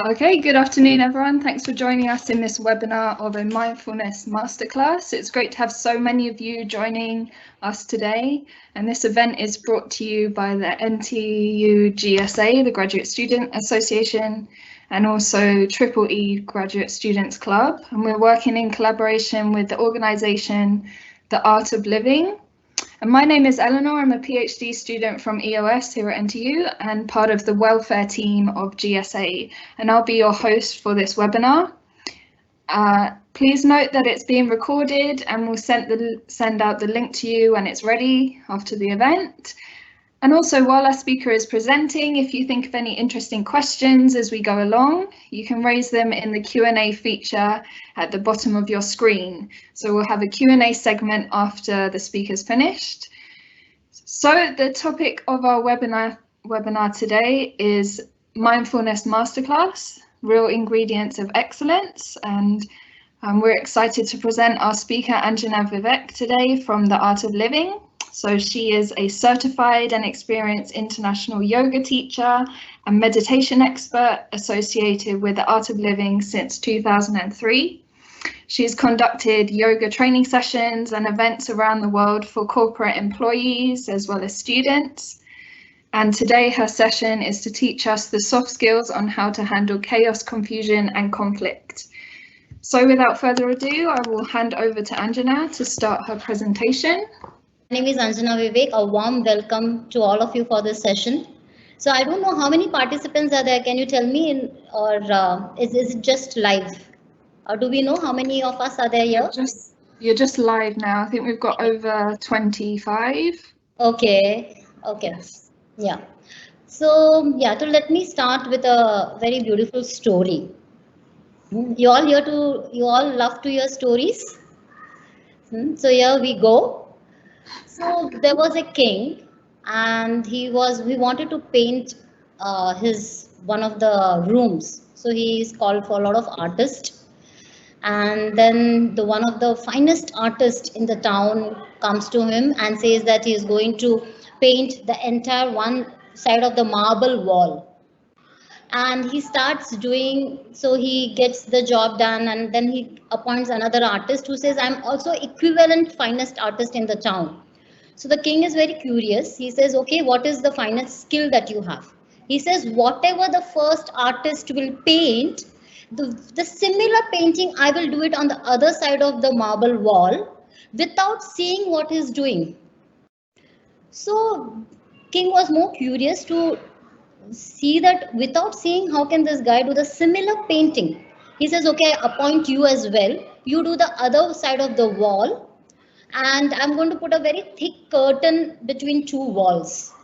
Okay, good afternoon everyone. Thanks for joining us in this webinar of a Mindfulness Masterclass. It's great to have so many of you joining us today, and this event is brought to you by the NTU GSA, the Graduate Student Association, and also Triple E Graduate Students Club, and we're working in collaboration with the organisation The Art of Living. And my name is Eleanor. I'm a PhD student from EOS here at NTU and part of the welfare team of GSA, and I'll be your host for this webinar. Please note that it's being recorded and we'll send out the link to you when it's ready after the event. And also, while our speaker is presenting, if you think of any interesting questions as we go along, you can raise them in the Q&A feature at the bottom of your screen. So we'll have a Q&A segment after the speaker's finished. So the topic of our webinar today is Mindfulness Masterclass, Real Ingredients of Excellence. And we're excited to present our speaker, Anjana Vivek, today from The Art of Living. So she is a certified and experienced international yoga teacher and meditation expert associated with The Art of Living since 2003. She's conducted yoga training sessions and events around the world for corporate employees as well as students. And today her session is to teach us the soft skills on how to handle chaos, confusion and conflict. So without further ado, I will hand over to Anjana to start her presentation. My name is Anjana Vivek. A warm welcome to all of you for this session. So I don't know how many participants are there. Can you tell me, or is it just live? Or do we know how many of us are there here? You're just live now. I think we've got over 25. Okay. Yes. Yeah. So yeah, so let me start with a very beautiful story. You all love to hear stories? So here we go. So there was a king, and he wanted to paint one of the rooms. So he is called for a lot of artists, and then one of the finest artists in the town comes to him and says that he is going to paint the entire one side of the marble wall. And he starts doing, so he gets the job done, and then he appoints another artist who says, I'm also equivalent finest artist in the town. So the king is very curious. He says, okay, what is the finest skill that you have? He says, whatever the first artist will paint, the similar painting, I will do it on the other side of the marble wall without seeing what he's doing. So king was more curious to see that without seeing how can this guy do the similar painting. He says, okay, I appoint you as well. You do the other side of the wall. And I'm going to put a very thick curtain between two walls,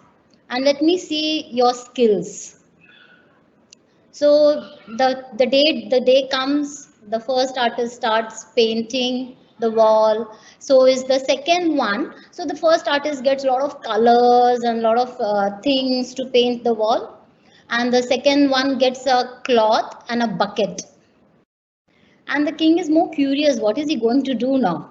and let me see your skills. So the day comes, the first artist starts painting the wall. So is the second one. So the first artist gets a lot of colors and a lot of things to paint the wall, and the second one gets a cloth and a bucket. And the king is more curious, what is he going to do now?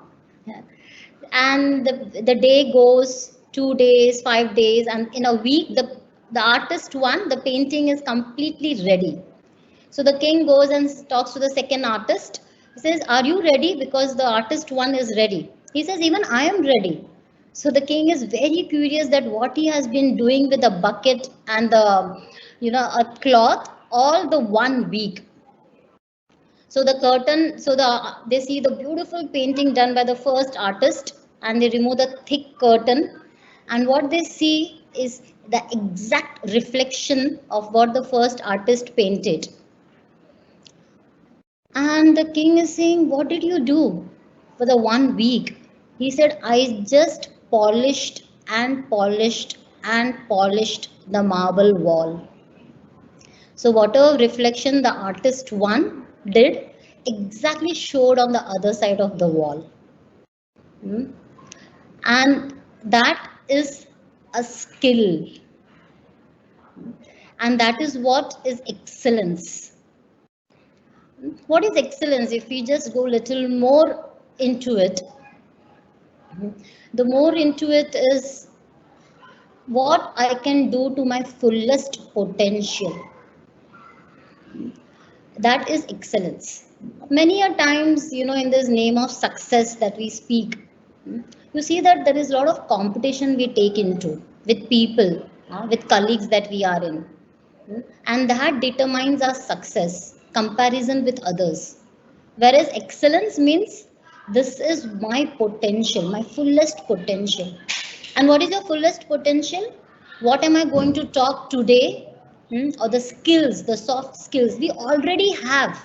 And the day goes, 2 days, 5 days, and in a week the artist one, the painting is completely ready. So the king goes and talks to the second artist. He says, are you ready? Because the artist one is ready. He says, even I am ready. So the king is very curious that what he has been doing with the bucket and the a cloth all the 1 week. So the curtain, they see the beautiful painting done by the first artist, and they remove the thick curtain, and what they see is the exact reflection of what the first artist painted. And the king is saying, what did you do for the 1 week? He said, I just polished and polished and polished the marble wall. So whatever reflection the artist one did exactly showed on the other side of the wall. And That is a skill, and that is what is excellence. What is excellence? If we just go a little more into it, the more into it is what I can do to my fullest potential. That is excellence. Many a times, in this name of success that we speak, you see that there is a lot of competition we take into with people, with colleagues that we are in. And that determines our success, comparison with others. Whereas excellence means this is my potential, my fullest potential. And what is your fullest potential? What am I going to talk today? Or the skills, the soft skills we already have.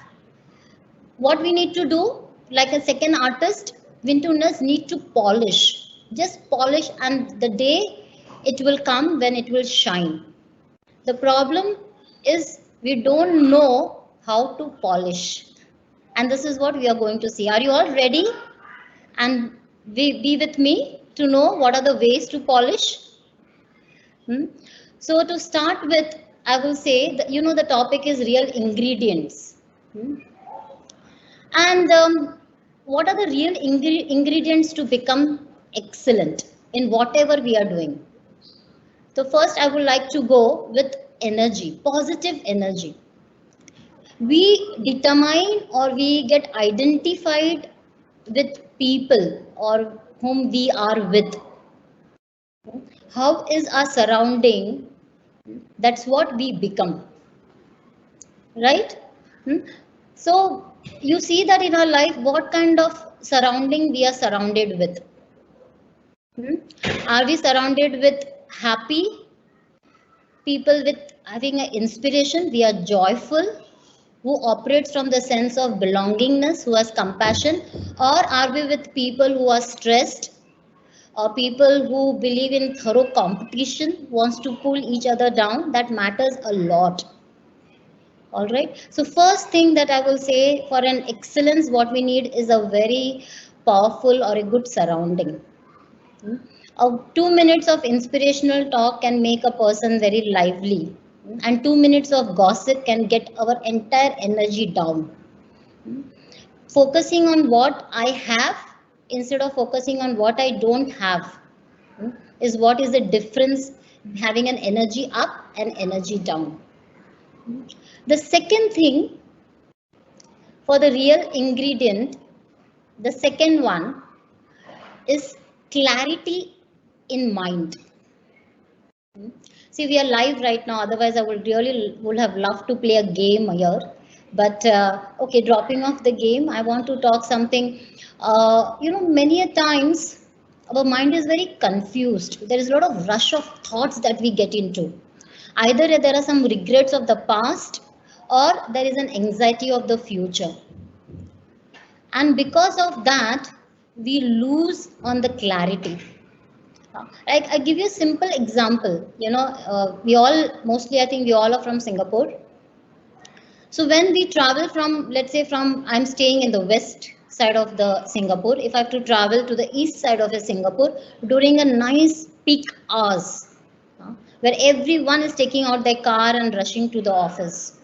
What we need to do, like a second artist, Mindfulness need to polish. Just polish, and the day it will come when it will shine. The problem is we don't know how to polish. And this is what we are going to see. Are you all ready? And be with me to know what are the ways to polish. So to start with, I will say that the topic is real ingredients. And what are the real ingredients to become excellent in whatever we are doing? So first, I would like to go with energy, positive energy. We determine or we get identified with people or whom we are with. How is our surrounding? That's what we become, right? So you see that in our life, what kind of surrounding we are surrounded with. Are we surrounded with happy people with having an inspiration? We are joyful, who operates from the sense of belongingness, who has compassion, or are we with people who are stressed, or people who believe in thorough competition, wants to pull each other down? That matters a lot. All right. So first thing that I will say, for an excellence, what we need is a very powerful or a good surrounding. 2 minutes of inspirational talk can make a person very lively, and 2 minutes of gossip can get our entire energy down. Focusing on what I have instead of focusing on what I don't have is what is the difference, having an energy up and energy down. The second thing, for the real ingredient, the second one is clarity in mind. See, we are live right now. Otherwise, I would have loved to play a game here. But okay, dropping off the game, I want to talk something. Many a times our mind is very confused. There is a lot of rush of thoughts that we get into. Either there are some regrets of the past, or there is an anxiety of the future. And because of that, we lose on the clarity. Like, I give you a simple example. We all, mostly I think we all are from Singapore. So when we travel from, let's say I'm staying in the west side of the Singapore. If I have to travel to the east side of the Singapore during a nice peak hours, where everyone is taking out their car and rushing to the office,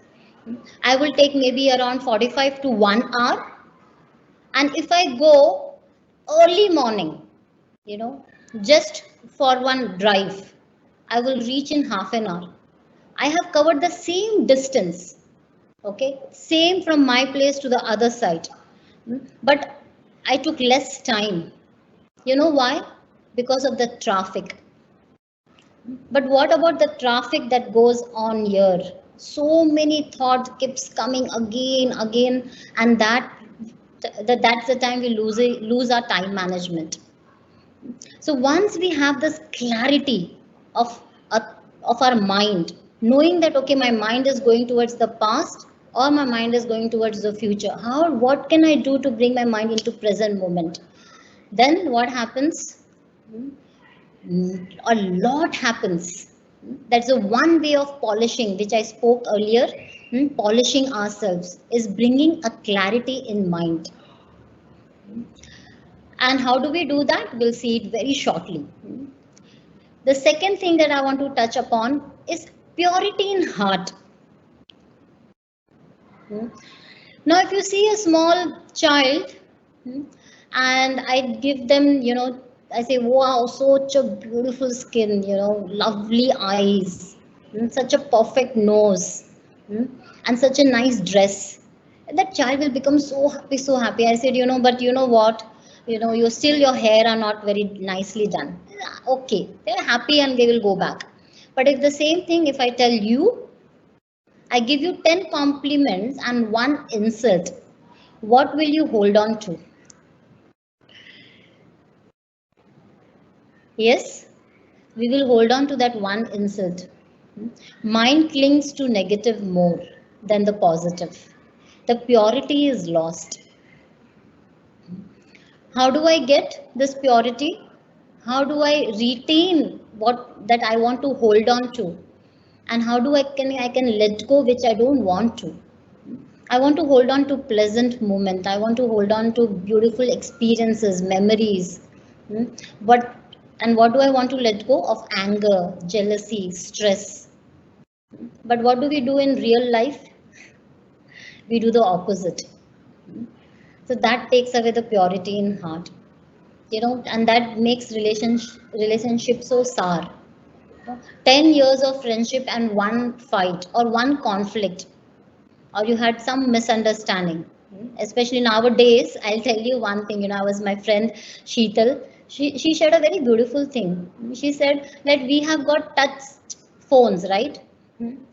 I will take maybe around 45 to 1 hour. And if I go early morning, just for one drive, I will reach in half an hour. I have covered the same distance, okay, same from my place to the other side, but I took less time. You know why? Because of the traffic. But what about the traffic that goes on here? So many thoughts keeps coming again, and that's the time we lose our time management. So once we have this clarity of of our mind, knowing that okay, my mind is going towards the past or my mind is going towards the future, what can I do to bring my mind into present moment? Then what happens? A lot happens. That's the one way of polishing, which I spoke earlier. Polishing ourselves is bringing a clarity in mind. And how do we do that? We'll see it very shortly. The second thing that I want to touch upon is purity in heart. Now, if you see a small child, and I give them, I say, wow, such a beautiful skin, lovely eyes, such a perfect nose, and such a nice dress. That child will become so happy, so happy. I said, but you know what? You still, your hair are not very nicely done. Okay, they're happy and they will go back. But if the same thing, if I tell you, I give you 10 compliments and one insult, what will you hold on to? Yes, we will hold on to that one insult. Mind clings to negative more than the positive. The purity is lost. How do I get this purity? How do I retain what that I want to hold on to? And how do I can let go which I don't want to? I want to hold on to pleasant moment. I want to hold on to beautiful experiences, memories. Hmm? But and what do I want to let go of? Anger, jealousy, stress. But what do we do in real life? We do the opposite. So that takes away the purity in heart. And that makes relationship so sour. 10 years of friendship and one fight or one conflict, or you had some misunderstanding. Especially nowadays, I'll tell you one thing. I was my friend Sheetal. She shared a very beautiful thing. She said that we have got touch phones, right?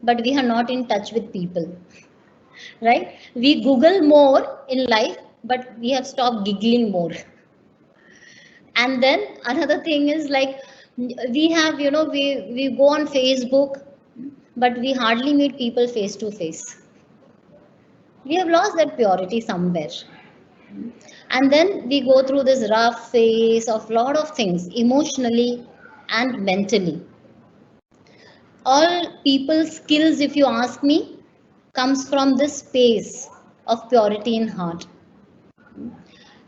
But we are not in touch with people, right? We Google more in life, but we have stopped giggling more. And then another thing is like we have, we go on Facebook, but we hardly meet people face to face. We have lost that purity somewhere. And then we go through this rough phase of lot of things emotionally and mentally. All people skills, if you ask me, comes from this space of purity in heart.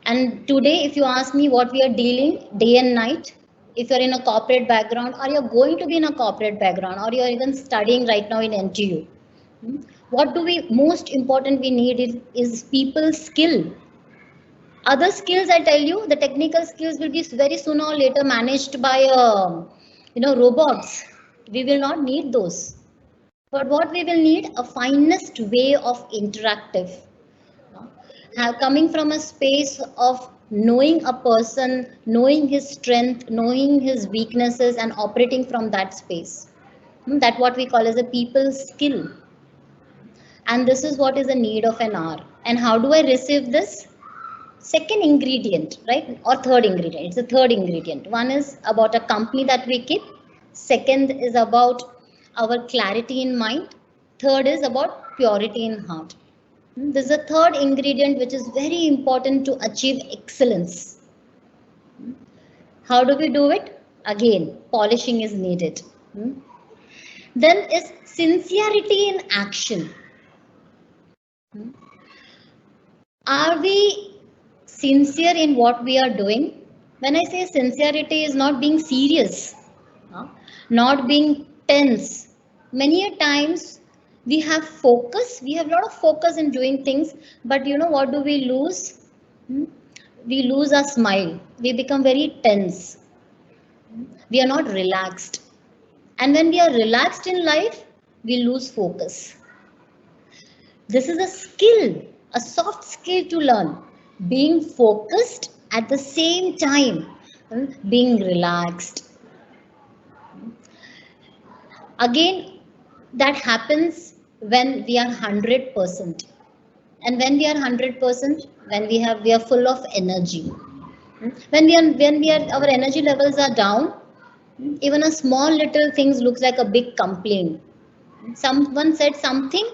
And today, if you ask me what we are dealing day and night, if you're in a corporate background, or you're going to be in a corporate background, or you're even studying right now in NTU, what do we most important we need is people skill. Other skills, I tell you, the technical skills will be very sooner or later managed by robots. We will not need those. But what we will need, a finest way of interactive. Coming from a space of knowing a person, knowing his strength, knowing his weaknesses, and operating from that space. That what we call as a people skill. And this is what is the need of an hour. And how do I receive this? Second ingredient, right? Or third ingredient. It's the third ingredient. One is about a company that we keep. Second is about our clarity in mind. Third is about purity in heart. This is a third ingredient which is very important to achieve excellence. How do we do it? Again, polishing is needed. Then is sincerity in action. Are we sincere in what we are doing? When I say sincerity is not being serious, not being tense. Many a times we have focus, we have a lot of focus in doing things, but what do we lose? We lose our smile. We become very tense. We are not relaxed. And when we are relaxed in life, we lose focus. This is a skill, a soft skill to learn. Being focused at the same time, being relaxed. Again, that happens when we are 100%. And when we are 100%, when we are full of energy. When our energy levels are down, even a small little things looks like a big complaint. Someone said something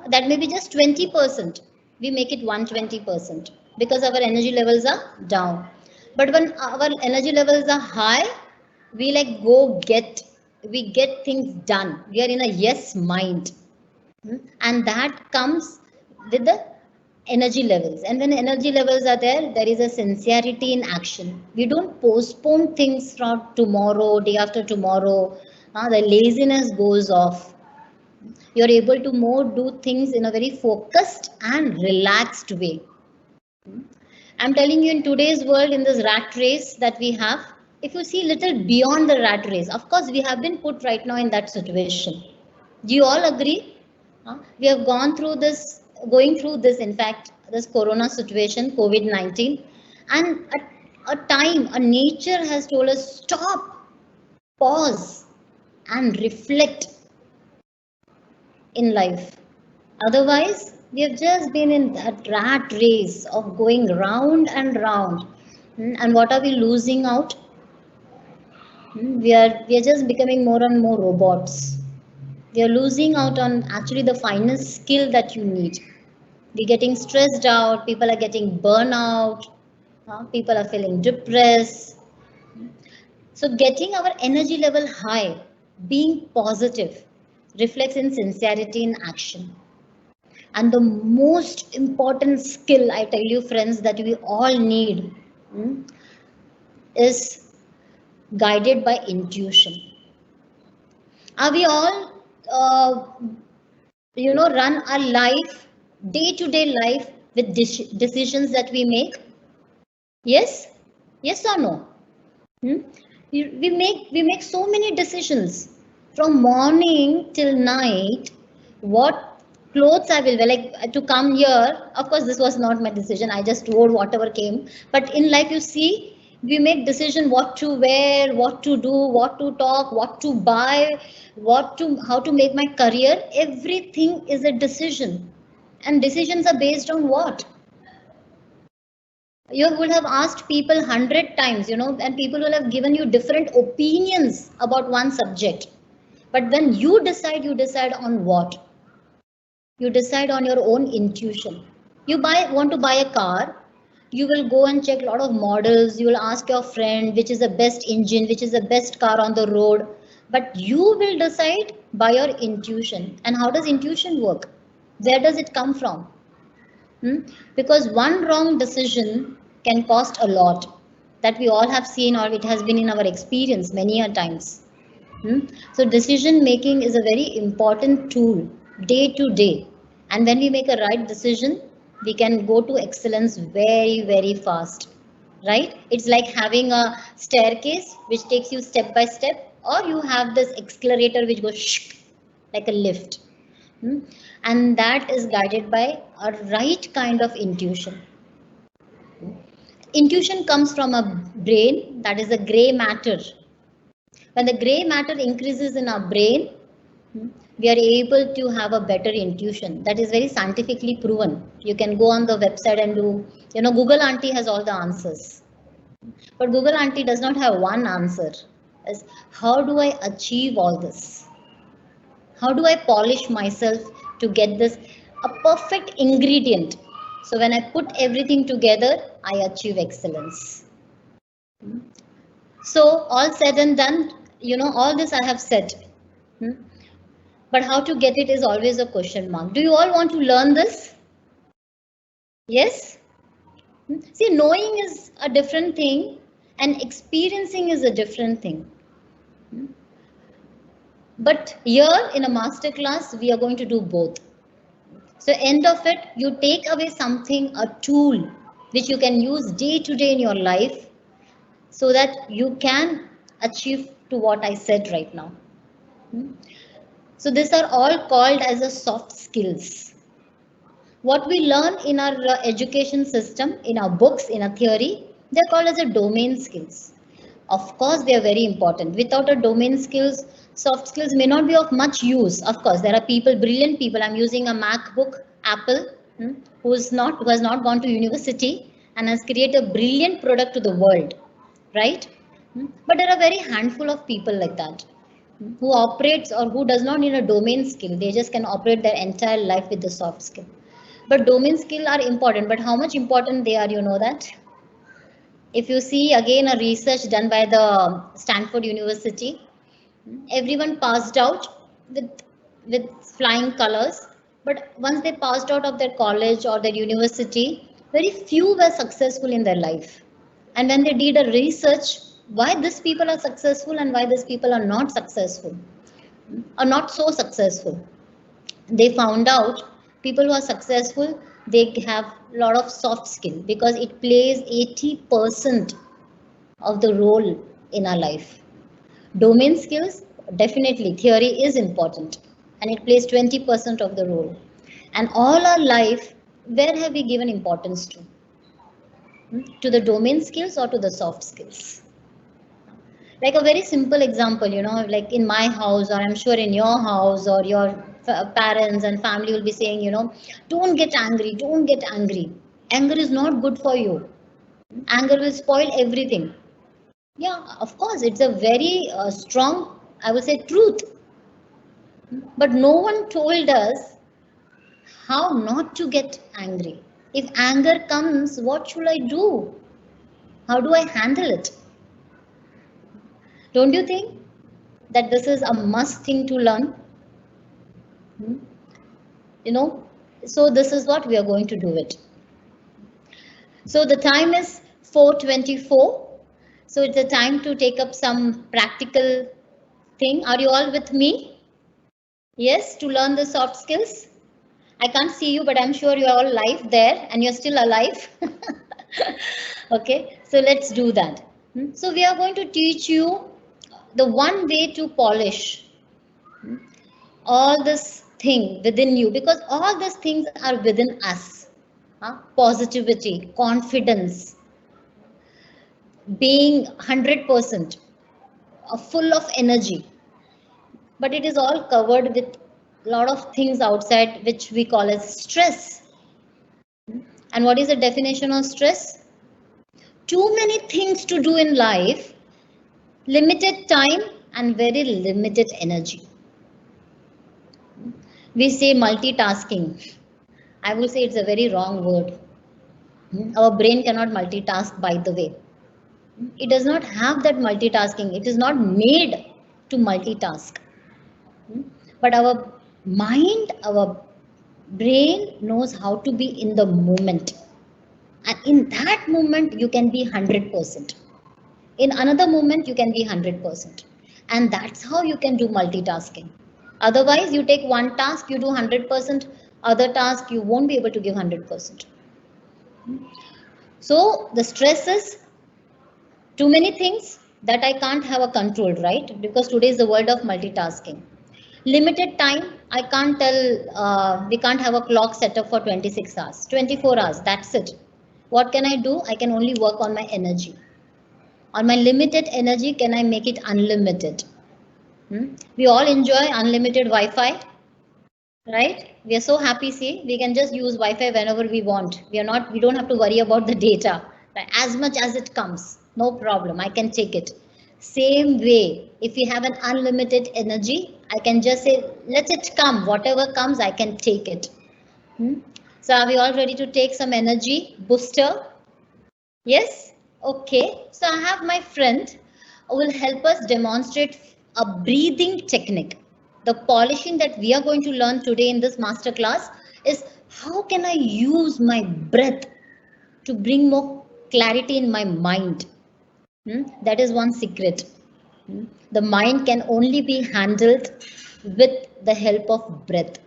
that may be just 20%. We make it 120% because our energy levels are down. But when our energy levels are high, we we get things done. We are in a yes mind. And that comes with the energy levels. And when energy levels are there, there is a sincerity in action. We don't postpone things from tomorrow, day after tomorrow. The laziness goes off. You're able to more do things in a very focused and relaxed way. I'm telling you, in today's world, in this rat race that we have, if you see little beyond the rat race, of course, we have been put right now in that situation. Do you all agree? We have gone through this, going through this, in fact, this corona situation, COVID-19, and a time, a nature has told us stop, pause, and reflect in life. Otherwise, we have just been in that rat race of going round and round. And what are we losing out? We are just becoming more and more robots. We are losing out on actually the finest skill that you need. We're getting stressed out, people are getting burnout, people are feeling depressed. So getting our energy level high, being positive, reflects in sincerity in action. And the most important skill, I tell you friends, that we all need is guided by intuition. Are we all, run our life, day-to-day life with decisions that we make? Yes? Yes or no? Hmm? We make so many decisions from morning till night. What clothes I will wear, like to come here. Of course, this was not my decision. I just wore whatever came. But in life, you see, we make decision what to wear, what to do, what to talk, what to buy, how to make my career. Everything is a decision, and decisions are based on what? You would have asked people 100 times, and people will have given you different opinions about one subject. But when you decide on what? You decide on your own intuition. Want to buy a car, you will go and check a lot of models. You will ask your friend which is the best engine, which is the best car on the road. But you will decide by your intuition. And how does intuition work? Where does it come from? Because one wrong decision can cost a lot, that we all have seen, or it has been in our experience many a times. So decision making is a very important tool day to day. And when we make a right decision, we can go to excellence very, very fast. Right? It's like having a staircase which takes you step by step, or you have this accelerator which goes shh, like a lift. And that is guided by a right kind of intuition. Intuition comes from a brain, that is the gray matter. When the gray matter increases in our brain, we are able to have a better intuition. That is very scientifically proven. You can go on the website and do, Google Auntie has all the answers. But Google Auntie does not have one answer. Is how do I achieve all this? How do I polish myself to get this a perfect ingredient? So when I put everything together, I achieve excellence. So all said and done, all this I have said. But how to get it is always a question mark. Do you all want to learn this? Yes? See, knowing is a different thing and experiencing is a different thing. But here in a masterclass, we are going to do both. So end of it, you take away something, a tool, which you can use day to day in your life so that you can achieve to what I said right now. So these are all called as a soft skills. What we learn in our education system, in our books, in a theory, they're called as a domain skills. Of course, they are very important. Without a domain skills, soft skills may not be of much use. Of course, there are people, brilliant people. I'm using a MacBook, Apple, who has not gone to university and has created a brilliant product to the world, right? But there are very handful of people like that who operates or who does not need a domain skill. They just can operate their entire life with the soft skill. But domain skill are important. But how much important they are, you know that? If you see again a research done by the Stanford University, everyone passed out with flying colors But once they passed out of their college or their university, very few were successful in their life. And when they did a research, why these people are successful and why these people are not successful, or not so successful, they found out people who are successful, they have a lot of soft skill because it plays 80% of the role in our life. Domain skills, definitely, theory is important and it plays 20% of the role. And all our life, where have we given importance to? To the domain skills or to the soft skills? Like a very simple example, like in my house, or I'm sure in your house, or your parents and family will be saying, don't get angry, don't get angry. Anger is not good for you. Anger will spoil everything. Yeah, of course, it's a very strong, I would say, truth. But no one told us how not to get angry. If anger comes, what should I do? How do I handle it? Don't you think that this is a must thing to learn? Hmm? You know, so this is what we are going to do it. So the time is 4:24. So it's a time to take up some practical thing. Are you all with me? Yes, to learn the soft skills. I can't see you, but I'm sure you're all live there and you're still alive. Okay, so let's do that. So we are going to teach you the one way to polish all this thing within you, because all these things are within us. Positivity, confidence, being 100% full of energy, but it is all covered with a lot of things outside which we call as stress. And what is the definition of stress? Too many things to do in life, limited time and very limited energy. We say multitasking. I will say it's a very wrong word. Our brain cannot multitask, by the way. It does not have that multitasking. It is not made to multitask. But our mind, our brain knows how to be in the moment. And in that moment, you can be 100%. In another moment, you can be 100%. And that's how you can do multitasking. Otherwise, you take one task, you do 100%. Other task, you won't be able to give 100%. So the stress is too many things that I can't have a control, right? Because today is the world of multitasking. Limited time, I can't tell, we can't have a clock set up for 26 hours, 24 hours, that's it. What can I do? I can only work on my energy. On my limited energy, can I make it unlimited? We all enjoy unlimited Wi-Fi, right? We are so happy, see, we can just use Wi-Fi whenever we want. We don't have to worry about the data. Right? As much as it comes, no problem, I can take it. Same way, if we have an unlimited energy, I can just say, let it come, whatever comes, I can take it. So are we all ready to take some energy booster? Yes? Okay. So I have my friend who will help us demonstrate a breathing technique. The polishing that we are going to learn today in this masterclass is how can I use my breath to bring more clarity in my mind. That is one secret. The mind can only be handled with the help of breath.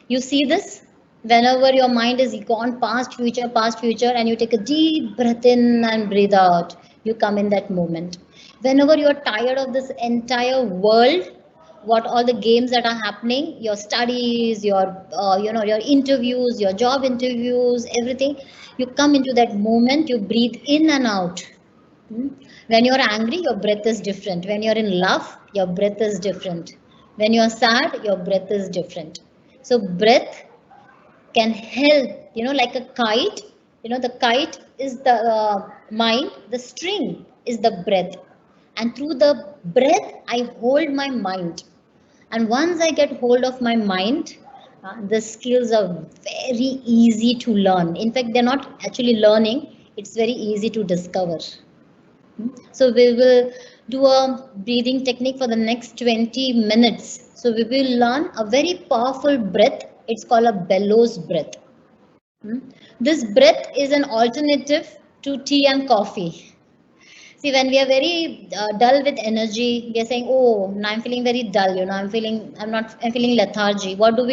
You see this? Whenever your mind is gone past future, and you take a deep breath in and breathe out, you come in that moment. Whenever you're tired of this entire world, what all the games that are happening, your studies, your interviews, your job interviews, everything, you come into that moment, you breathe in and out. When you're angry, your breath is different. When you're in love, your breath is different. When you're sad, your breath is different. So breath can help, like a kite. The kite is the mind, the string is the breath. And through the breath, I hold my mind. And once I get hold of my mind, the skills are very easy to learn. In fact, they're not actually learning, it's very easy to discover. So we will do a breathing technique for the next 20 minutes. So we will learn a very powerful breath It's called a bellows breath. This breath is an alternative to tea and coffee. See, when we are very dull with energy, we are saying, "Oh, now I'm feeling very dull. I'm feeling lethargy." What do?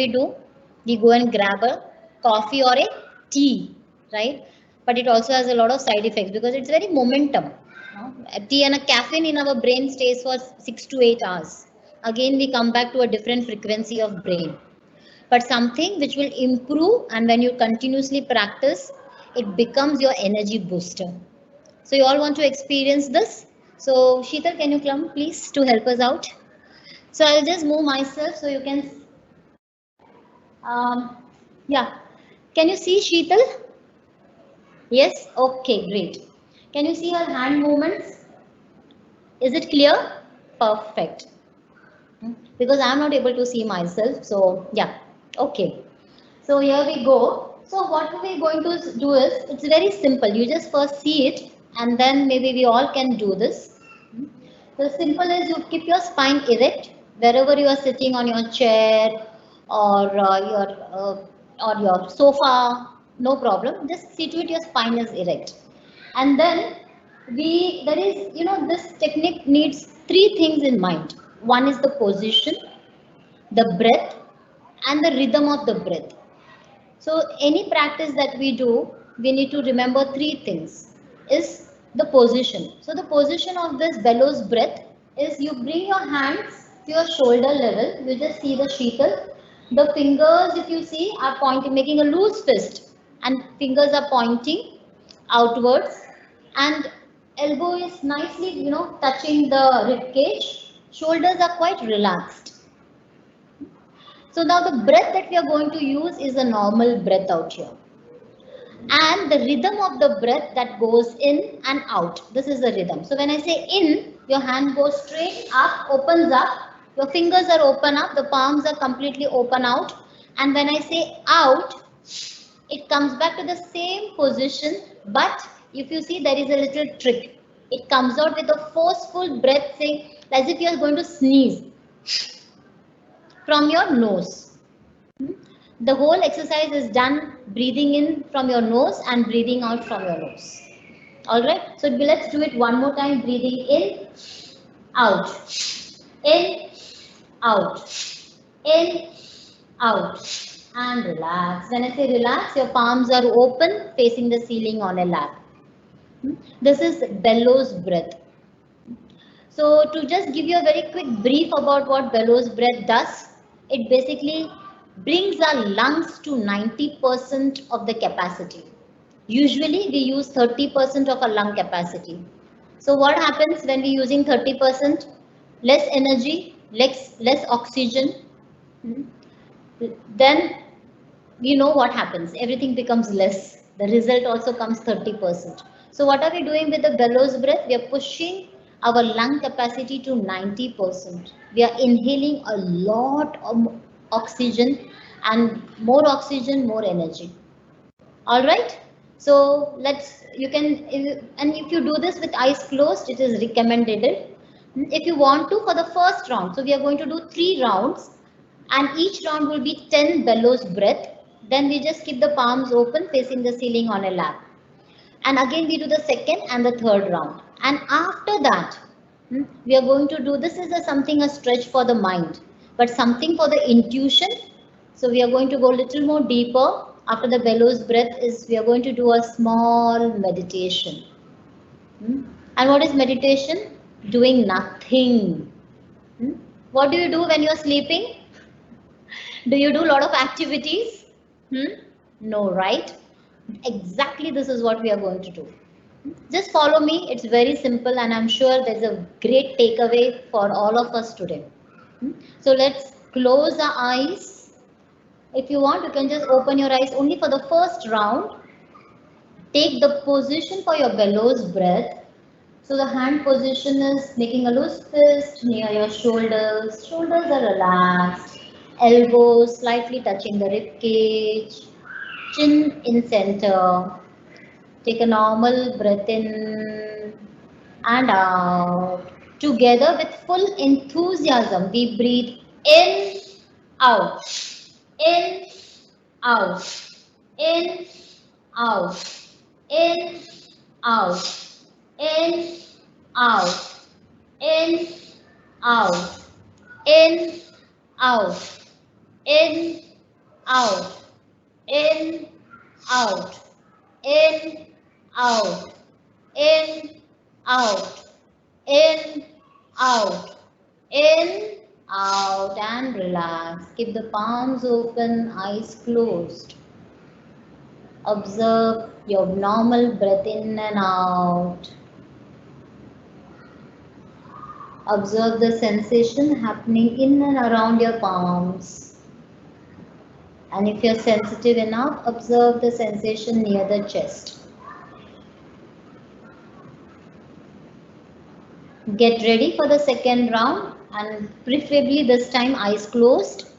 We go and grab a coffee or a tea, right? But it also has a lot of side effects because it's very momentum. A tea and a caffeine in our brain stays for 6 to 8 hours. Again, we come back to a different frequency of brain. But something which will improve, and when you continuously practice, it becomes your energy booster. So you all want to experience this? So Sheetal, can you come please to help us out? So I'll just move myself so you can, um, yeah. Can you see Sheetal? Yes? Okay, great. Can you see her hand movements? Is it clear? Perfect. Because I'm not able to see myself. So yeah, okay. So here we go. So what we're going to do is, it's very simple. You just first see it and then maybe we all can do this. The simple is you keep your spine erect wherever you are sitting on your chair or your sofa, no problem. Just sit with your spine is erect. And then there is, this technique needs three things in mind. One is the position, the breath, and the rhythm of the breath. So any practice that we do, we need to remember three things. Is the position. So the position of this bellows breath is you bring your hands to your shoulder level. You just see the sheetal. The fingers, if you see, are pointing, making a loose fist, and fingers are pointing outwards, and elbow is nicely, touching the rib cage. Shoulders are quite relaxed. So now the breath that we are going to use is a normal breath out here. And the rhythm of the breath that goes in and out. This is the rhythm. So when I say in, your hand goes straight up, opens up. Your fingers are open up, the palms are completely open out. And when I say out, it comes back to the same position. But if you see, there is a little trick. It comes out with a forceful breath, saying as if you are going to sneeze from your nose. The whole exercise is done breathing in from your nose and breathing out from your nose. All right. So let's do it one more time. Breathing in, out, in, out, in, out, and relax. When I say relax, your palms are open, facing the ceiling on a lap. This is bellows breath. So to just give you a very quick brief about what bellows breath does, it basically brings our lungs to 90% of the capacity. Usually we use 30% of our lung capacity. So what happens when we're using 30%? Less energy, less oxygen. Then you know what happens. Everything becomes less. The result also comes 30%. So what are we doing with the bellows breath? We are pushing our lung capacity to 90%. We are inhaling a lot of oxygen, and more oxygen, more energy. All right. So you can, and if you do this with eyes closed, it is recommended. If you want to, for the first round, so we are going to do 3 rounds, and each round will be 10 bellows breath. Then we just keep the palms open, facing the ceiling on a lap. And again we do the second and the third round. And after that, we are going to do, this is a stretch for the mind, but something for the intuition. So we are going to go a little more deeper. After the bellows breath is, we are going to do a small meditation. And what is meditation? Doing nothing. What do you do when you're sleeping? Do you do a lot of activities? No, right? Exactly, this is what we are going to do. Just follow me. It's very simple, and I'm sure there's a great takeaway for all of us today. So let's close our eyes. If you want, you can just open your eyes only for the first round. Take the position for your bellows breath. So the hand position is making a loose fist near your shoulders. Shoulders are relaxed. Elbows slightly touching the rib cage. Chin in center. Take a normal breath in and out. Together with full enthusiasm, we breathe in, out, in, out, in, out, in, out, in, out, in, out, in, out, in, out, in, out, in, out, in, out, in, out, in, out, and relax. Keep the palms open, eyes closed. Observe your normal breath in and out. Observe the sensation happening in and around your palms. And if you're sensitive enough, observe the sensation near the chest. Get ready for the second round, and preferably this time eyes closed.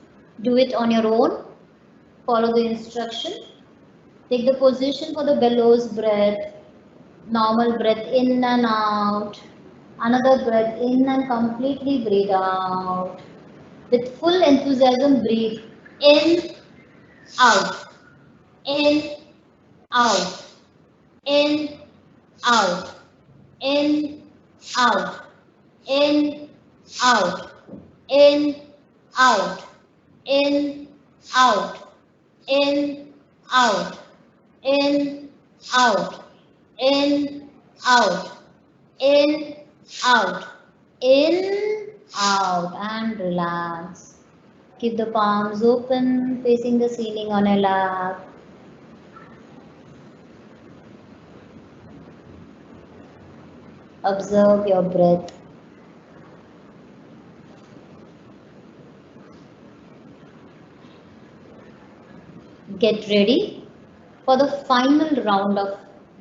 Do it on your own. Follow the instruction. Take the position for the bellows breath. Normal breath in and out. Another breath in and completely breathe out. With full enthusiasm, breathe in, out, in, out, in, out, in, out, in, out, in, out, in, out, in, out, in, out, in, out, in, out, in, out, and relax. Keep the palms open, facing the ceiling on your lap. Observe your breath. Get ready for the final round of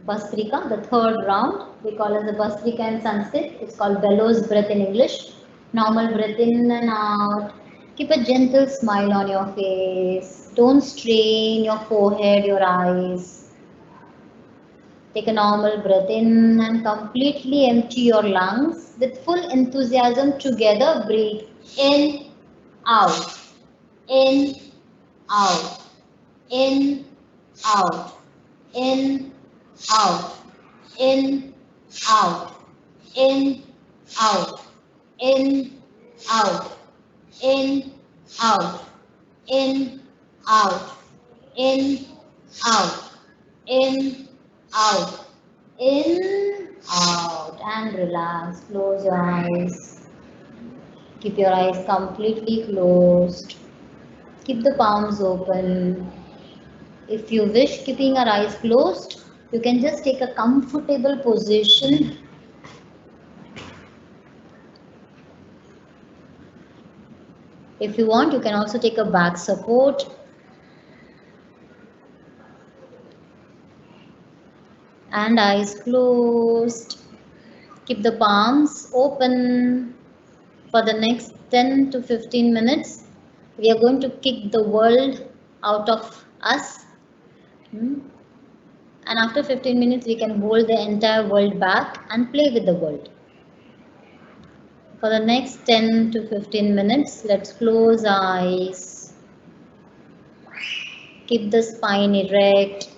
Bhastrika, the third round. We call it the Bhastrika in Sanskrit. It's called bellows breath in English. Normal breath in and out. Keep a gentle smile on your face. Don't strain your forehead, your eyes. Take a normal breath in and completely empty your lungs. With full enthusiasm together, breathe in, out, in, out, in, out, in, out, in, out, in, out, in, out, in, out, in, out, in, out, in, out, in, out, and relax. Close your eyes. Keep your eyes completely closed. Keep the palms open. If you wish, keeping our eyes closed, you can just take a comfortable position. If you want, you can also take a back support. And eyes closed. Keep the palms open. For the next 10 to 15 minutes, we are going to kick the world out of us. And after 15 minutes, we can hold the entire world back and play with the world. For the next 10 to 15 minutes, let's close eyes. Keep the spine erect.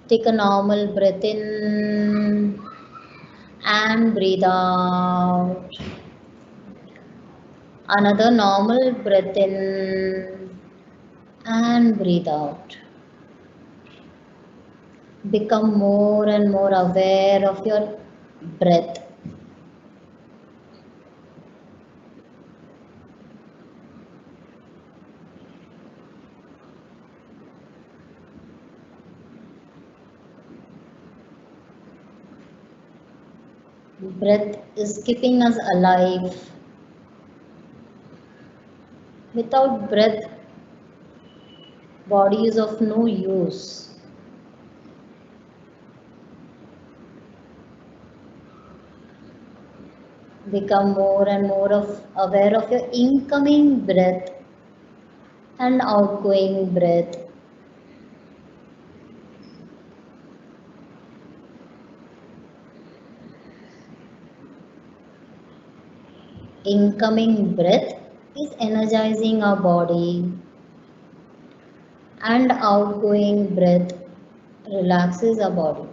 Take a normal breath in and breathe out. Another normal breath in and breathe out. Become more and more aware of your breath. Breath is keeping us alive. Without breath, body is of no use. Become more and more aware of your incoming breath and outgoing breath. incoming breath is energizing our body, and outgoing breath relaxes our body.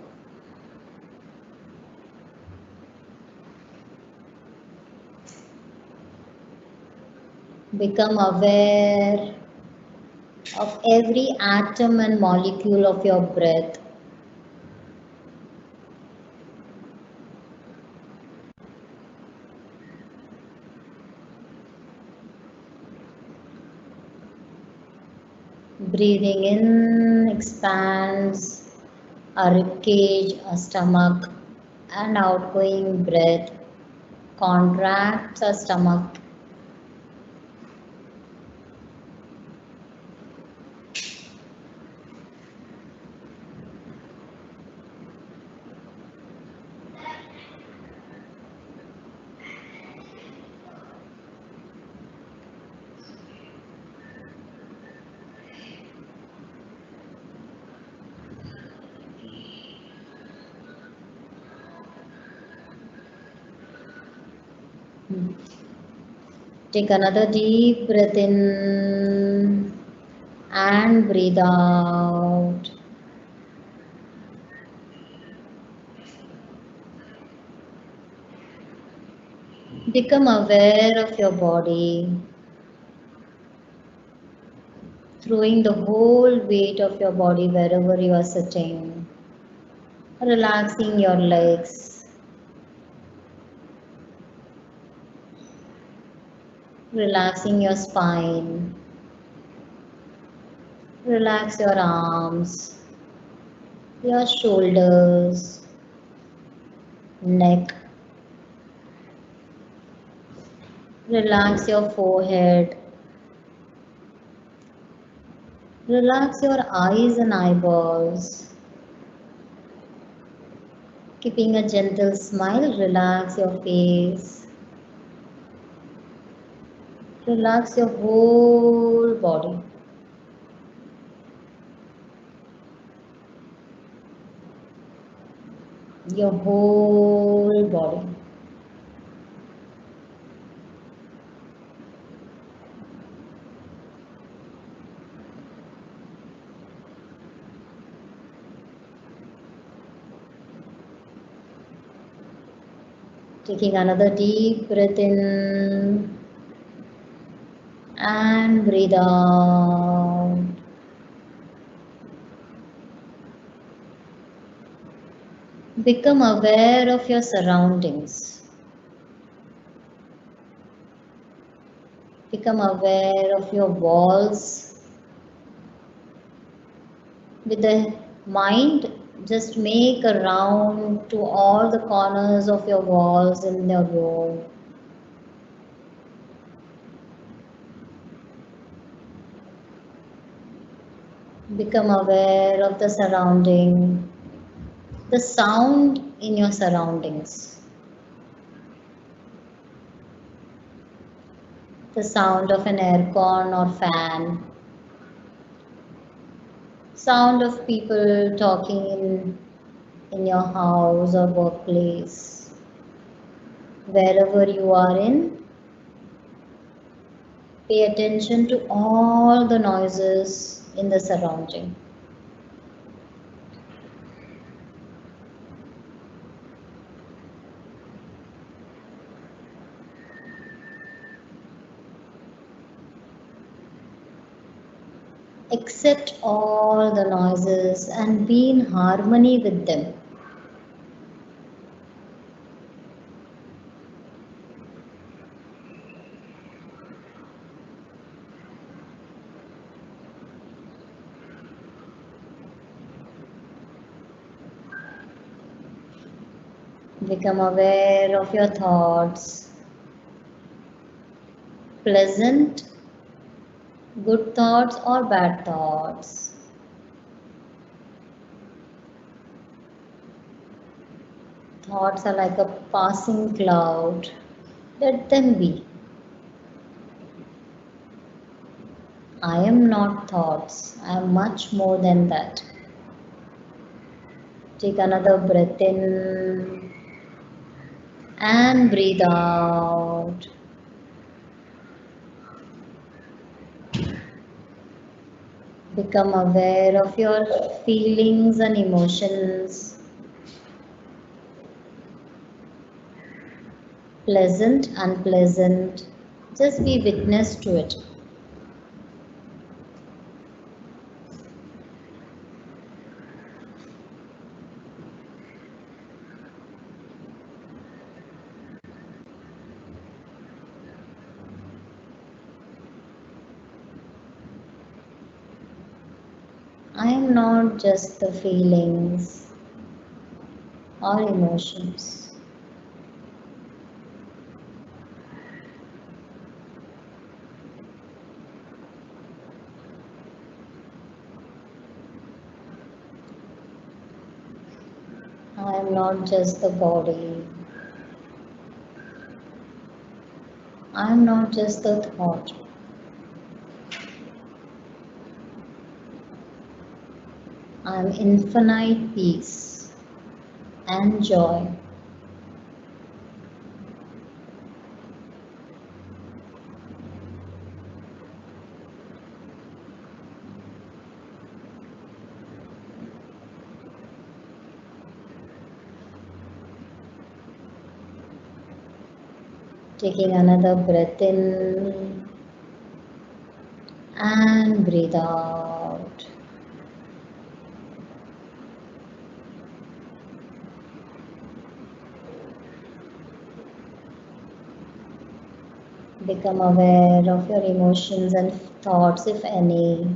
Become aware of every atom and molecule of your breath. Breathing in expands our ribcage, our stomach, and outgoing breath contracts our stomach. Take another deep breath in and breathe out. Become aware of your body, throwing the whole weight of your body wherever you are sitting, relaxing your legs, relaxing your spine, relax your arms, your shoulders, neck, relax your forehead, relax your eyes and eyeballs. Keeping a gentle smile, relax your face, relax your whole body. Your whole body. Taking another deep breath in and breathe out. Become aware of your surroundings. Become aware of your walls. With the mind, just make a round to all the corners of your walls in your room. Become aware of the surrounding, the sound in your surroundings, the sound of an aircon or fan, sound of people talking in your house or workplace, wherever you are in. Pay attention to all the noises in the surrounding. Accept all the noises and be in harmony with them. Become aware of your thoughts, pleasant, good thoughts or bad thoughts. Thoughts are like a passing cloud. Let them be. I am not thoughts. I am much more than that. Take another breath in and breathe out. Become aware of your feelings and emotions, pleasant, unpleasant. Just be witness to it. I am not just the feelings or emotions. I am not just the body. I am not just the thought. I am infinite peace and joy. Taking another breath in and breathe out. Become aware of your emotions and thoughts, if any.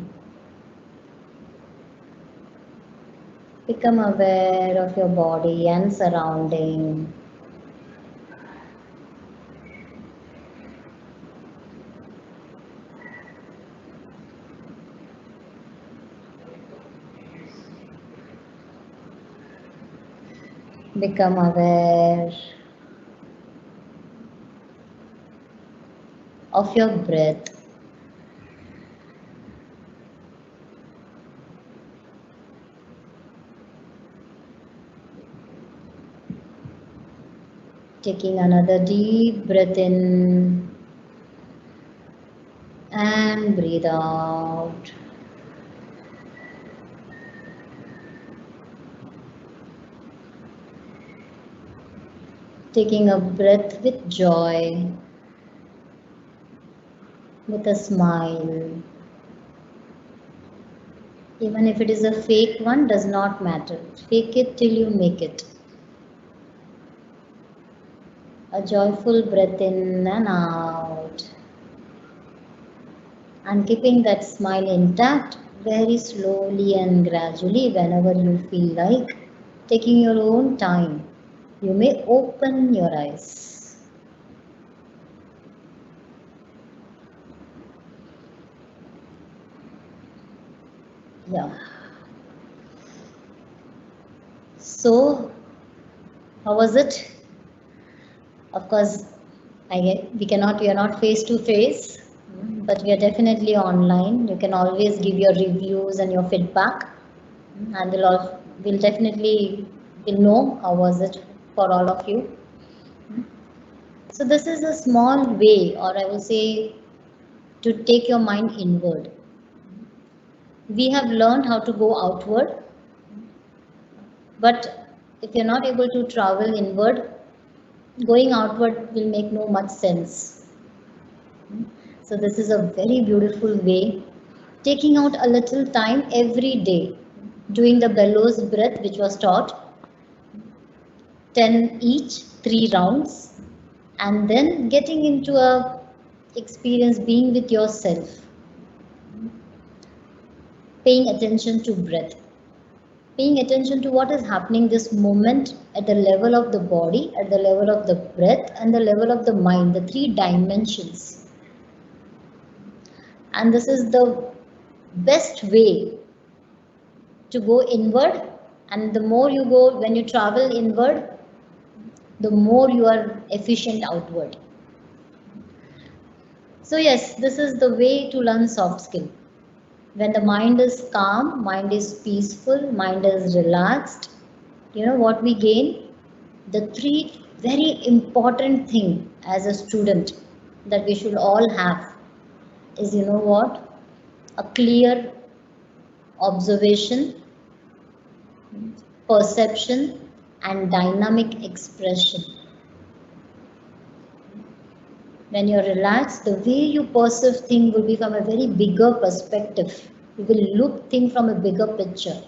Become aware of your body and surrounding. Become aware of your breath. Taking another deep breath in and breathe out. Taking a breath with joy, with a smile. Even if it is a fake one, does not matter. Fake it till you make it. A joyful breath in and out. And keeping that smile intact very slowly and gradually whenever you feel like, taking your own time. You may open your eyes. Yeah. So, how was it? Of course, we are not face to face, but we are definitely online. You can always give your reviews and your feedback, and we'll definitely will know how was it for all of you. So this is a small way, or I will say, to take your mind inward. We have learned how to go outward, but if you're not able to travel inward, going outward will make no much sense. So this is a very beautiful way, taking out a little time every day, doing the bellows breath which was taught, 10 each, 3 rounds, and then getting into a experience being with yourself, paying attention to breath, paying attention to what is happening this moment at the level of the body, at the level of the breath, and the level of the mind, the 3 dimensions. And this is the best way to go inward, and the more you go, when you travel inward, the more you are efficient outward. So yes, this is the way to learn soft skill. When the mind is calm, mind is peaceful, mind is relaxed, you know what we gain? The 3 very important thing as a student that we should all have is, you know what? A clear observation, perception, and dynamic expression. When you're relaxed, the way you perceive things will be from a very bigger perspective. You will look things from a bigger picture.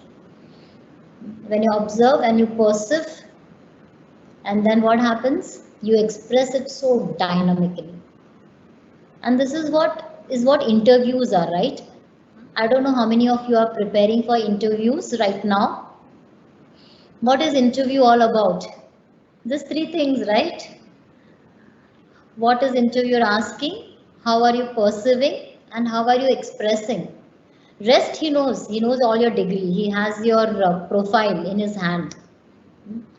When you observe and you perceive, and then what happens? You express it so dynamically. And this is what interviews are, right? I don't know how many of you are preparing for interviews right now. What is interview all about? These three things, right? What is interviewer asking? How are you perceiving? And how are you expressing? Rest he knows. He knows all your degree. He has your profile in his hand.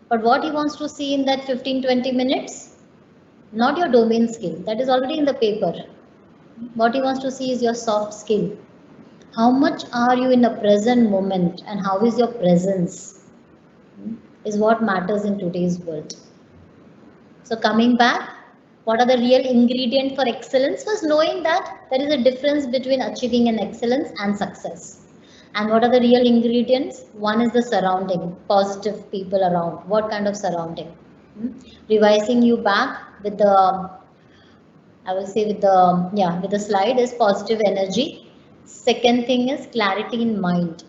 But what he wants to see in that 15-20 minutes? Not your domain skill. That is already in the paper. What he wants to see is your soft skill. How much are you in the present moment and how is your presence? Is what matters in today's world. So coming back, what are the real ingredients for excellence? Was knowing that there is a difference between achieving an excellence and success. And what are the real ingredients? One is the surrounding, positive people around. What kind of surrounding? Revising you back with the, I will say with the slide is positive energy. Second thing is clarity in mind.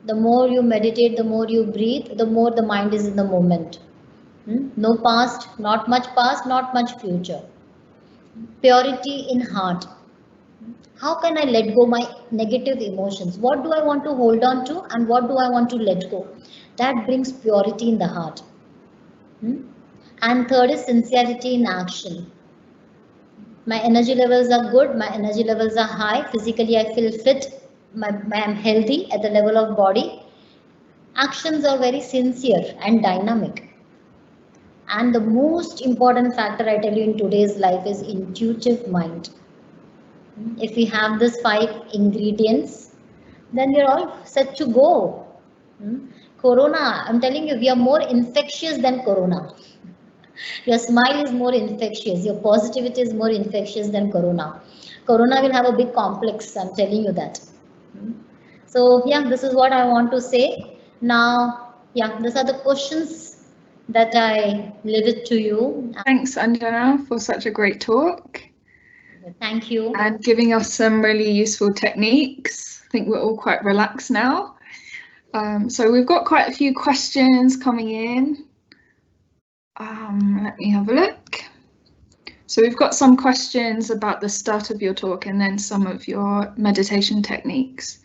The more you meditate, the more you breathe, the more the mind is in the moment. No past, not much future. Purity in heart. How can I let go my negative emotions? What do I want to hold on to and what do I want to let go? That brings purity in the heart. And third is sincerity in action. My energy levels are good, my energy levels are high, physically I feel fit, I'm healthy at the level of body. Actions are very sincere and dynamic. And the most important factor I tell you in today's life is intuitive mind. If we have these 5 ingredients, then we're all set to go. Corona, I'm telling you, we are more infectious than Corona. Your smile is more infectious, your positivity is more infectious than Corona. Corona will have a big complex, I'm telling you that. So yeah, this is what I want to say. Now, yeah, these are the questions that I leave it to you. Thanks, Anjana, for such a great talk. Thank you. And giving us some really useful techniques. I think we're all quite relaxed now. So we've got quite a few questions coming in. Let me have a look. So we've got some questions about the start of your talk and then some of your meditation techniques.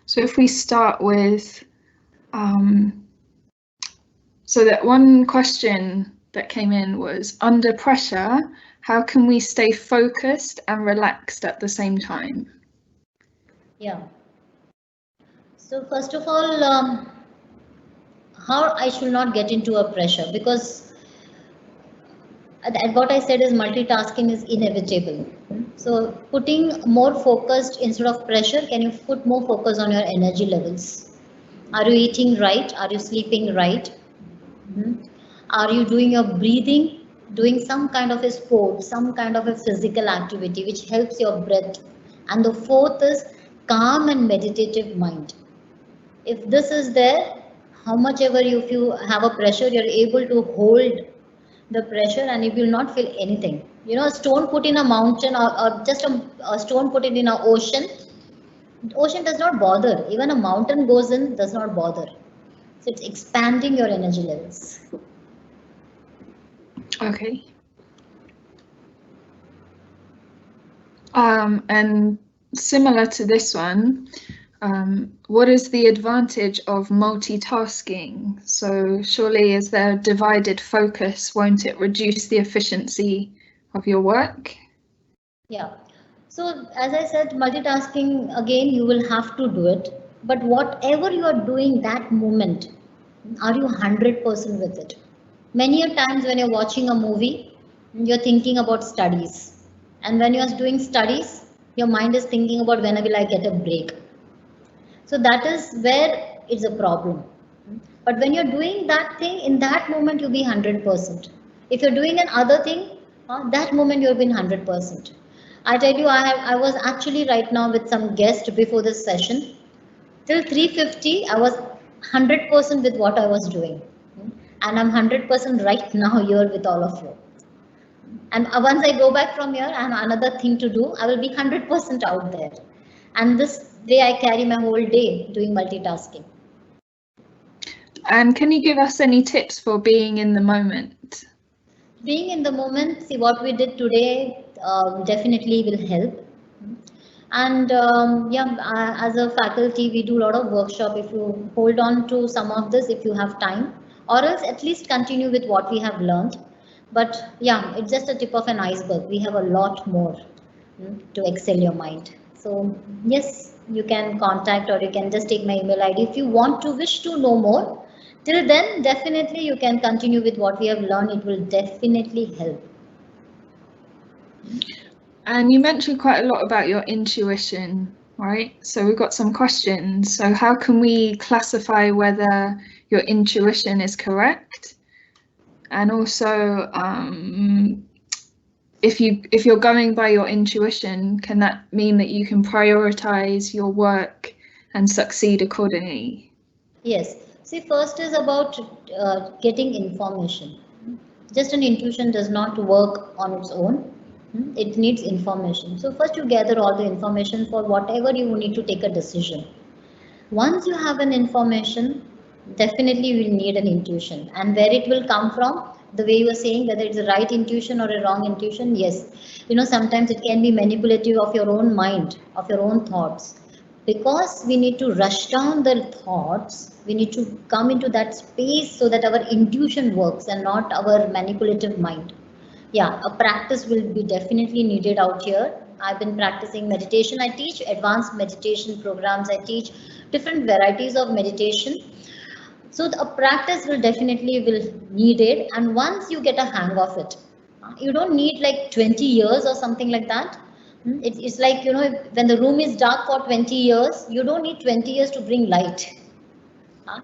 So if we start with, so that one question that came in was, under pressure, how can we stay focused and relaxed at the same time? Yeah. So first of all, how I should not get into a pressure, because what I said is multitasking is inevitable. So putting more focused instead of pressure, can you put more focus on your energy levels? Are you eating right? Are you sleeping right? Are you doing your breathing? Doing some kind of a sport, some kind of a physical activity which helps your breath. And the fourth is calm and meditative mind. If this is there, how much ever if you have a pressure, you're able to hold the pressure and you will not feel anything. You know, a stone put in a mountain or just a stone put in an ocean, the ocean does not bother. Even a mountain goes in, does not bother. So it's expanding your energy levels. Okay. And similar to this one, what is the advantage of multitasking? So surely is there a divided focus, won't it reduce the efficiency of your work? Yeah. So as I said, multitasking, again, you will have to do it. But whatever you are doing that moment, are you 100% with it? Many a times when you're watching a movie, you're thinking about studies. And when you're doing studies, your mind is thinking about when will I get a break. So that is where it's a problem. But when you're doing that thing, in that moment, you'll be 100%. If you're doing another thing, that moment you'll be 100%. I tell you, I was actually right now with some guest before this session. Till 350, I was 100% with what I was doing. And I'm 100% right now here with all of you. And once I go back from here and another thing to do, I will be 100% out there. And this way I carry my whole day doing multitasking. And can you give us any tips for being in the moment? Being in the moment, see what we did today definitely will help. And as a faculty, we do a lot of workshop. If you hold on to some of this, if you have time, or else at least continue with what we have learned. But yeah, it's just a tip of an iceberg. We have a lot more to excel your mind. So yes, you can contact or you can just take my email ID if you want to wish to know more. Till then, definitely you can continue with what we have learned. It will definitely help. And you mentioned quite a lot about your intuition, right? So we've got some questions. So how can we classify whether your intuition is correct? And also, if you're going by your intuition, can that mean that you can prioritize your work and succeed accordingly? Yes. See, first is about getting information. Just an intuition does not work on its own. It needs information. So first you gather all the information for whatever you need to take a decision. Once you have an information, definitely you will need an intuition. And where it will come from, the way you were saying, whether it's a right intuition or a wrong intuition, yes. Sometimes it can be manipulative of your own mind, of your own thoughts. Because we need to rush down the thoughts, we need to come into that space so that our intuition works and not our manipulative mind. Yeah, a practice will be definitely needed out here. I've been practicing meditation. I teach advanced meditation programs. I teach different varieties of meditation. So a practice will definitely will needed. And once you get a hang of it, you don't need like 20 years or something like that. It's like, when the room is dark for 20 years, you don't need 20 years to bring light.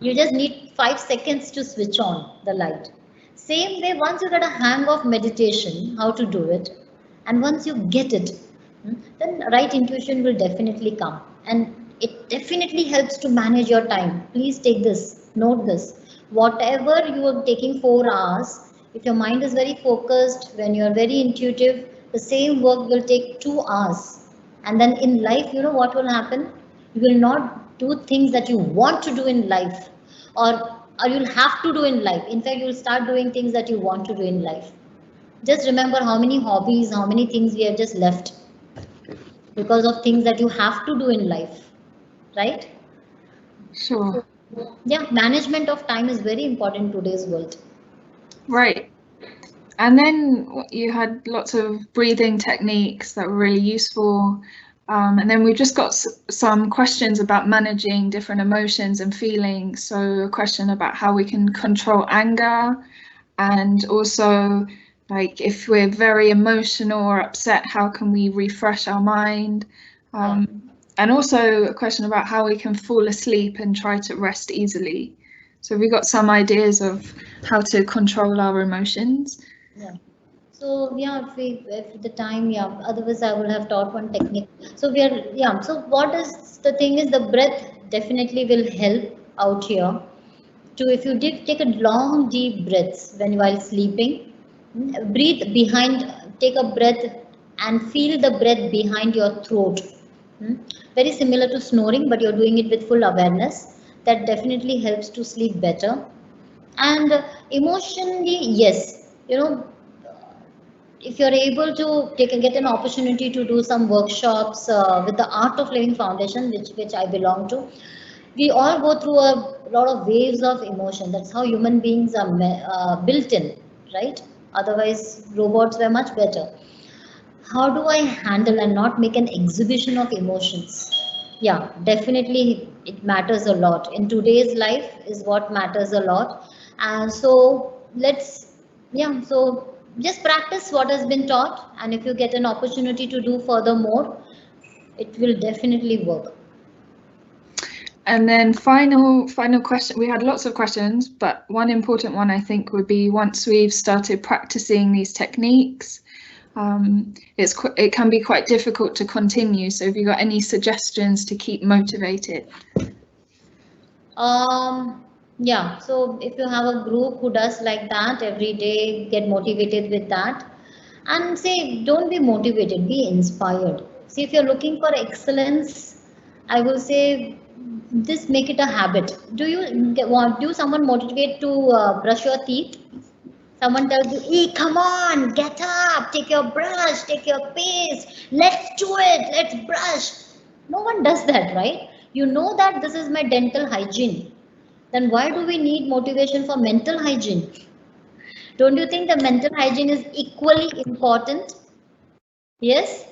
You just need 5 seconds to switch on the light. Same way, once you get a hang of meditation, how to do it, and once you get it, then right intuition will definitely come. And it definitely helps to manage your time. Please take this, note this. Whatever you are taking 4 hours, if your mind is very focused, when you are very intuitive, the same work will take 2 hours. And then in life, what will happen? You will not do things that you want to do in life, or you'll have to do in life. In fact, you'll start doing things that you want to do in life. Just remember how many hobbies, how many things we have just left because of things that you have to do in life, right? Sure. Yeah, management of time is very important in today's world. Right. And then you had lots of breathing techniques that were really useful. And then we've just got some questions about managing different emotions and feelings. So a question about how we can control anger, and also like if we're very emotional or upset, how can we refresh our mind? And also a question about how we can fall asleep and try to rest easily. So we got some ideas of how to control our emotions. Yeah. So yeah, if the time, yeah. Otherwise, I would have taught one technique. So we are, yeah. So what is the thing is the breath definitely will help out here. To if you did take a long deep breaths when while sleeping, breathe behind, take a breath and feel the breath behind your throat. Very similar to snoring, but you're doing it with full awareness. That definitely helps to sleep better. And emotionally, yes, if you're able to get an opportunity to do some workshops with the Art of Living Foundation, which I belong to, we all go through a lot of waves of emotion. That's how human beings are built in, right? Otherwise robots were much better. How do I handle and not make an exhibition of emotions? Yeah, definitely it matters a lot in today's life, is what matters a lot. And so let's, yeah, so just practice what has been taught, and if you get an opportunity to do furthermore, it will definitely work. And then final question. We had lots of questions, but one important one I think would be, once we've started practicing these techniques, it can be quite difficult to continue. So have you got any suggestions to keep motivated? Yeah, so if you have a group who does like that every day, get motivated with that, and say, don't be motivated, be inspired. See, if you're looking for excellence, I will say, just make it a habit. Do someone motivate to brush your teeth? Someone tells you, hey, come on, get up, take your brush, take your paste, let's do it, let's brush. No one does that, right? You know that this is my dental hygiene. Then why do we need motivation for mental hygiene? Don't you think the mental hygiene is equally important? Yes?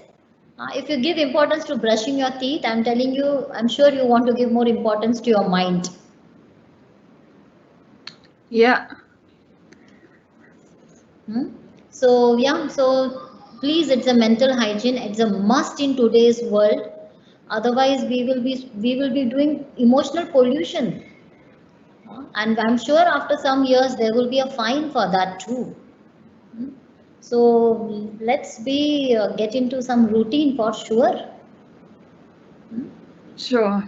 If you give importance to brushing your teeth, I'm telling you, I'm sure you want to give more importance to your mind. Yeah. Hmm? So yeah, so please, it's a mental hygiene. It's a must in today's world. Otherwise, we will be doing emotional pollution, and I'm sure after some years there will be a fine for that too. Hmm? So let's be get into some routine for sure. Hmm? Sure.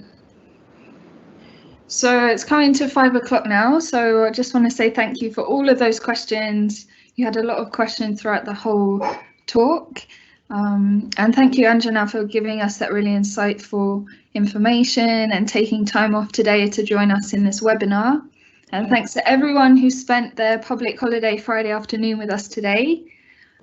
So it's coming to 5 o'clock now. So I just want to say thank you for all of those questions. You had a lot of questions throughout the whole talk. And thank you, Anjana, for giving us that really insightful information and taking time off today to join us in this webinar. And thanks to everyone who spent their public holiday Friday afternoon with us today.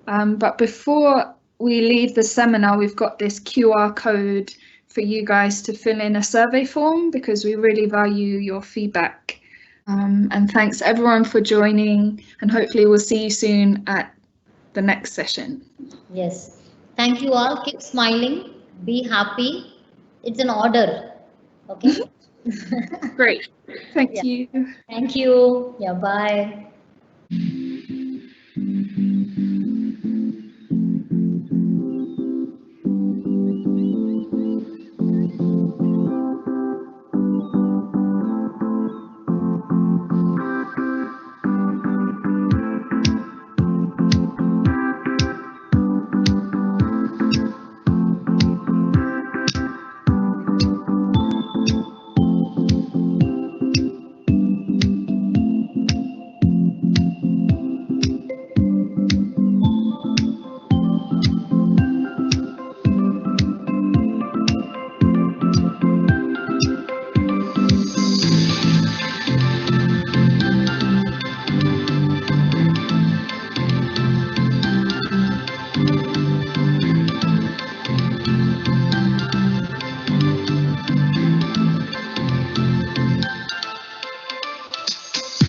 But before we leave the seminar, we've got this QR code for you guys to fill in a survey form because we really value your feedback. And thanks everyone for joining, and hopefully we'll see you soon at the next session. Yes. Thank you all. Keep smiling. Be happy. It's an order. Okay. Great. Thank Yeah. you. Thank you. Yeah. Bye.